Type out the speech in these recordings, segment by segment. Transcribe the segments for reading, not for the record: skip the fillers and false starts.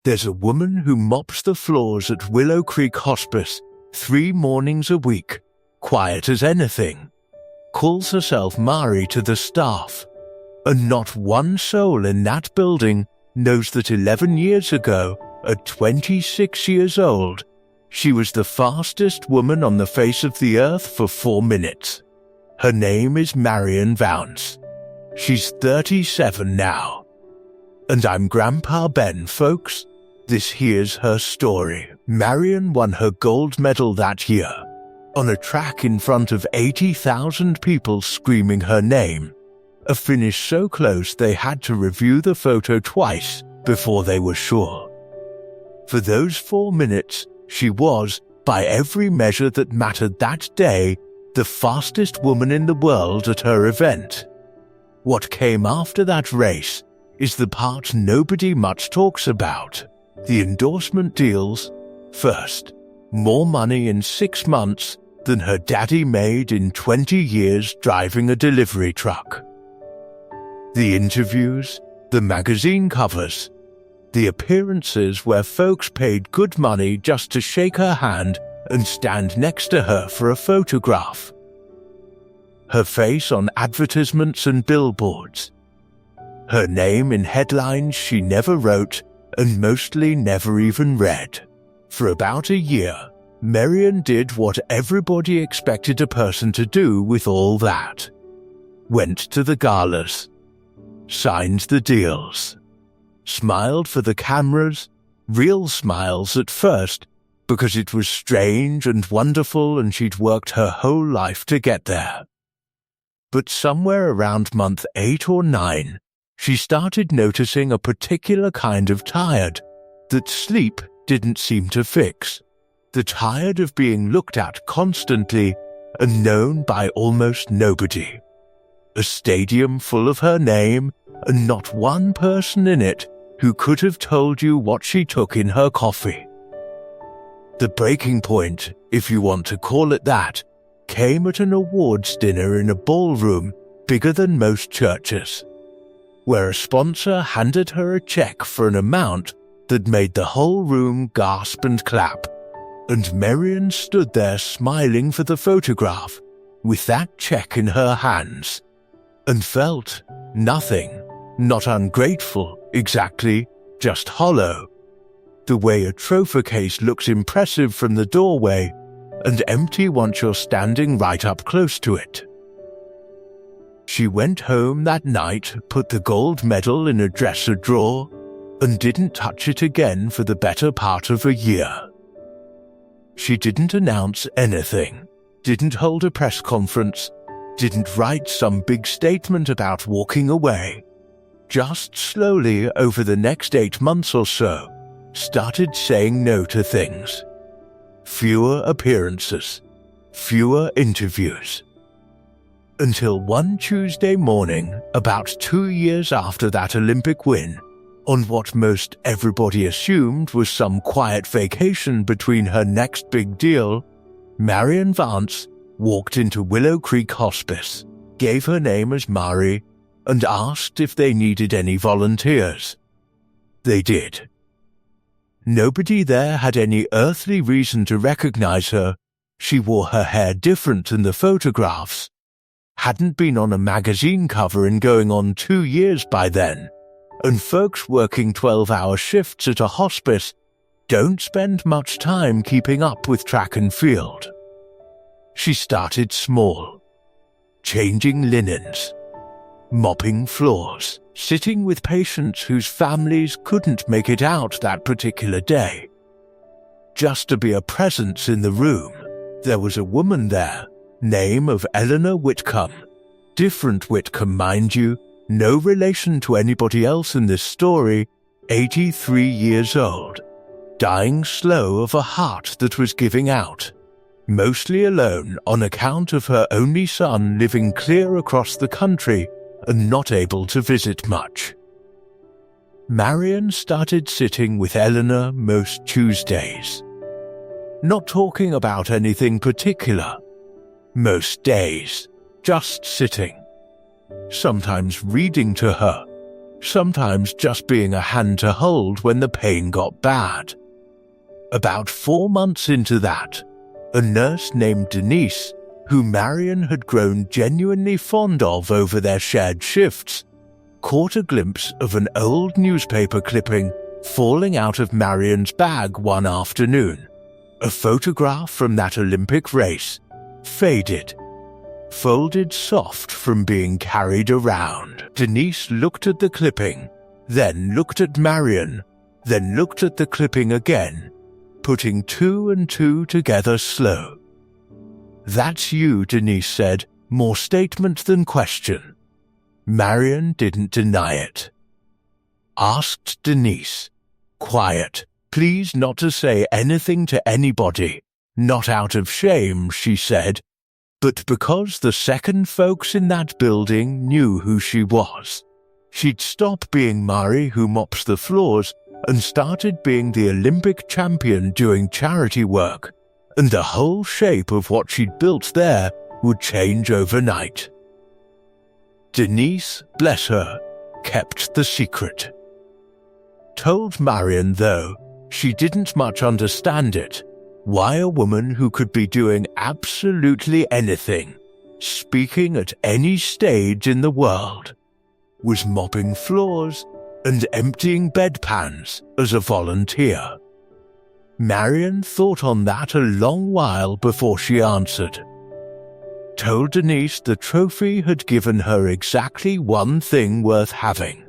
There's a woman who mops the floors at Willow Creek Hospice 3 mornings a week, quiet as anything, calls herself Mari to the staff, and not one soul in that building knows that 11 years ago, at 26 years old, she was the fastest woman on the face of the earth for 4 minutes. Her name is Marion Vance. She's 37 now. And I'm Grandpa Ben, folks. This here's her story. Marion won her gold medal that year, on a track in front of 80,000 people screaming her name, a finish so close they had to review the photo twice before they were sure. For those 4 minutes, she was, by every measure that mattered that day, the fastest woman in the world at her event. What came after that race is the part nobody much talks about. The endorsement deals. First, more money in 6 months than her daddy made in 20 years driving a delivery truck. The interviews, the magazine covers, the appearances where folks paid good money just to shake her hand and stand next to her for a photograph. Her face on advertisements and billboards. Her name in headlines she never wrote and mostly never even read. For about a year, Marion did what everybody expected a person to do with all that. Went to the galas, signed the deals, smiled for the cameras, real smiles at first, because it was strange and wonderful and she'd worked her whole life to get there. But somewhere around month 8 or 9, she started noticing a particular kind of tired that sleep didn't seem to fix. The tired of being looked at constantly and known by almost nobody. A stadium full of her name and not one person in it who could have told you what she took in her coffee. The breaking point, if you want to call it that, came at an awards dinner in a ballroom bigger than most churches, where a sponsor handed her a check for an amount that made the whole room gasp and clap, and Marion stood there smiling for the photograph with that check in her hands, and felt nothing, not ungrateful exactly, just hollow, the way a trophy case looks impressive from the doorway and empty once you're standing right up close to it. She went home that night, put the gold medal in a dresser drawer, and didn't touch it again for the better part of a year. She didn't announce anything, didn't hold a press conference, didn't write some big statement about walking away. Just slowly over the next 8 months or so, started saying no to things. Fewer appearances, fewer interviews. Until one Tuesday morning, about 2 years after that Olympic win, on what most everybody assumed was some quiet vacation between her next big deal, Marion Vance walked into Willow Creek Hospice, gave her name as Mari, and asked if they needed any volunteers. They did. Nobody there had any earthly reason to recognize her. She wore her hair different than the photographs, hadn't been on a magazine cover in going on 2 years by then, and folks working 12-hour shifts at a hospice don't spend much time keeping up with track and field. She started small, changing linens, mopping floors, sitting with patients whose families couldn't make it out that particular day. Just to be a presence in the room. There was a woman there, name of Eleanor Whitcomb. Different Whitcomb, mind you, no relation to anybody else in this story, 83 years old, dying slow of a heart that was giving out, mostly alone on account of her only son living clear across the country and not able to visit much. Marion started sitting with Eleanor most Tuesdays. Not talking about anything particular. Most days, just sitting. Sometimes reading to her, sometimes just being a hand to hold when the pain got bad. About 4 months into that, a nurse named Denise, who Marion had grown genuinely fond of over their shared shifts, caught a glimpse of an old newspaper clipping falling out of Marion's bag one afternoon. A photograph from that Olympic race, faded, folded soft from being carried around. Denise looked at the clipping, then looked at Marion, then looked at the clipping again, putting 2 and 2 together slow. "That's you," Denise said, more statement than question. Marion didn't deny it. Asked Denise, quiet, please not to say anything to anybody, not out of shame, she said, but because the second folks in that building knew who she was. She'd stop being Mari who mops the floors and started being the Olympic champion doing charity work, and the whole shape of what she'd built there would change overnight. Denise, bless her, kept the secret. Told Marion, though, she didn't much understand it, why a woman who could be doing absolutely anything, speaking at any stage in the world, was mopping floors and emptying bedpans as a volunteer. Marion thought on that a long while before she answered. Told Denise the trophy had given her exactly one thing worth having: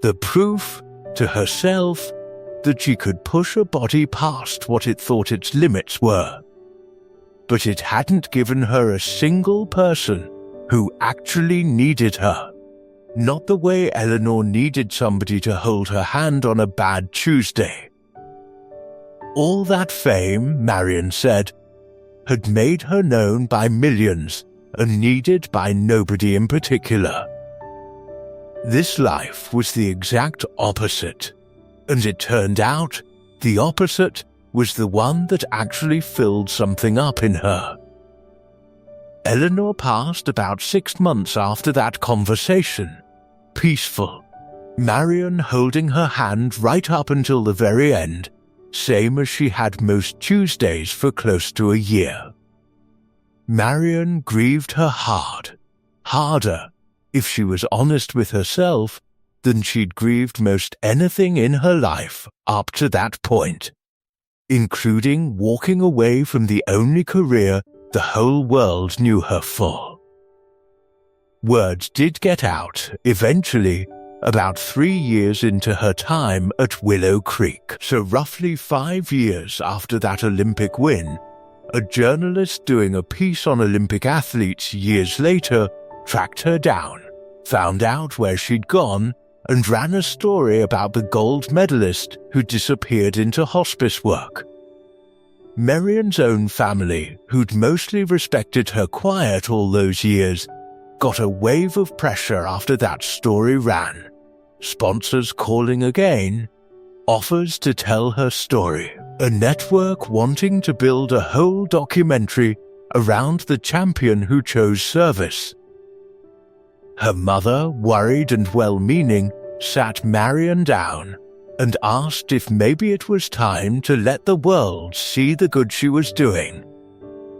the proof to herself that she could push a body past what it thought its limits were. But it hadn't given her a single person who actually needed her. Not the way Eleanor needed somebody to hold her hand on a bad Tuesday. All that fame, Marion said, had made her known by millions and needed by nobody in particular. This life was the exact opposite, and it turned out the opposite was the one that actually filled something up in her. Eleanor passed about 6 months after that conversation, peaceful, Marion holding her hand right up until the very end, same as she had most Tuesdays for close to a year. Marion grieved her hard, harder, if she was honest with herself, than she'd grieved most anything in her life up to that point, including walking away from the only career the whole world knew her for. Words did get out, eventually, about 3 years into her time at Willow Creek. So roughly 5 years after that Olympic win, a journalist doing a piece on Olympic athletes years later tracked her down, found out where she'd gone, and ran a story about the gold medalist who disappeared into hospice work. Marion's own family, who'd mostly respected her quiet all those years, got a wave of pressure after that story ran. Sponsors calling again, offers to tell her story, a network wanting to build a whole documentary around the champion who chose service. Her mother, worried and well-meaning, sat Marion down and asked if maybe it was time to let the world see the good she was doing.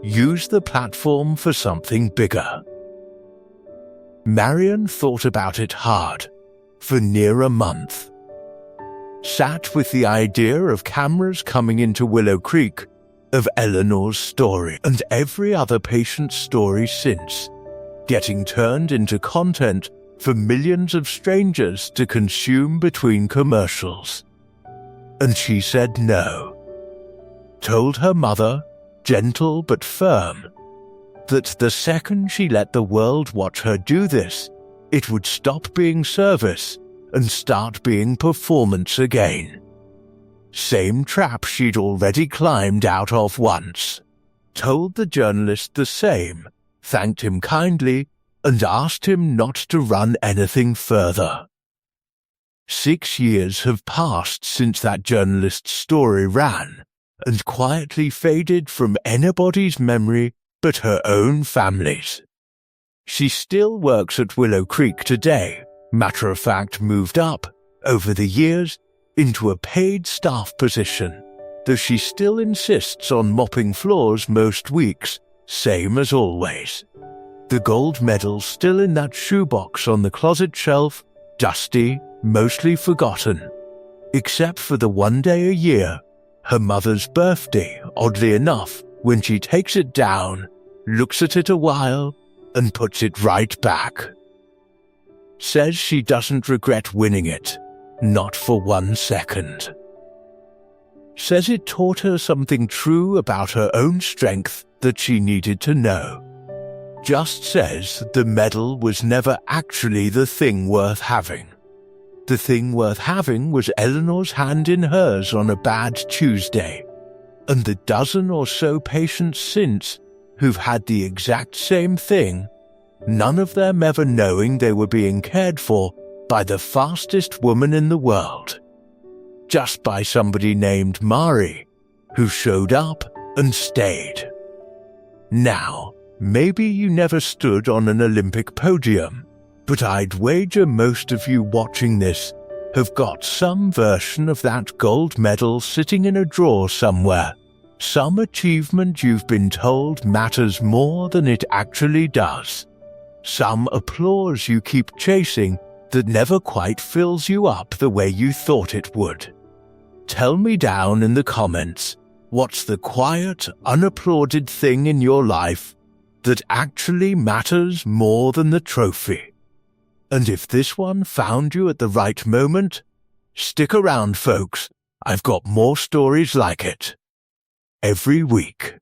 Use the platform for something bigger. Marion thought about it hard, for near a month. Sat with the idea of cameras coming into Willow Creek, of Eleanor's story and every other patient's story since, getting turned into content for millions of strangers to consume between commercials. And she said no. Told her mother, gentle but firm, that the second she let the world watch her do this, it would stop being service and start being performance again. Same trap she'd already climbed out of once. Told the journalist the same, thanked him kindly, and asked him not to run anything further. 6 years have passed since that journalist's story ran, and quietly faded from anybody's memory but her own family's. She still works at Willow Creek today, Matter of fact, moved up, over the years, into a paid staff position, though she still insists on mopping floors most weeks, same as always. The gold medal's still in that shoebox on the closet shelf, dusty, mostly forgotten. Except for the one day a year, her mother's birthday, oddly enough, when she takes it down, looks at it a while, and puts it right back. Says she doesn't regret winning it, not for 1 second. Says it taught her something true about her own strength that she needed to know. Just says the medal was never actually the thing worth having. The thing worth having was Eleanor's hand in hers on a bad Tuesday, and the dozen or so patients since who've had the exact same thing, none of them ever knowing they were being cared for by the fastest woman in the world. Just by somebody named Mari, who showed up and stayed. Now, maybe you never stood on an Olympic podium, but I'd wager most of you watching this have got some version of that gold medal sitting in a drawer somewhere, some achievement you've been told matters more than it actually does, some applause you keep chasing that never quite fills you up the way you thought it would. Tell me down in the comments, what's the quiet, unapplauded thing in your life that actually matters more than the trophy? And if this one found you at the right moment, stick around, folks. I've got more stories like it. Every week.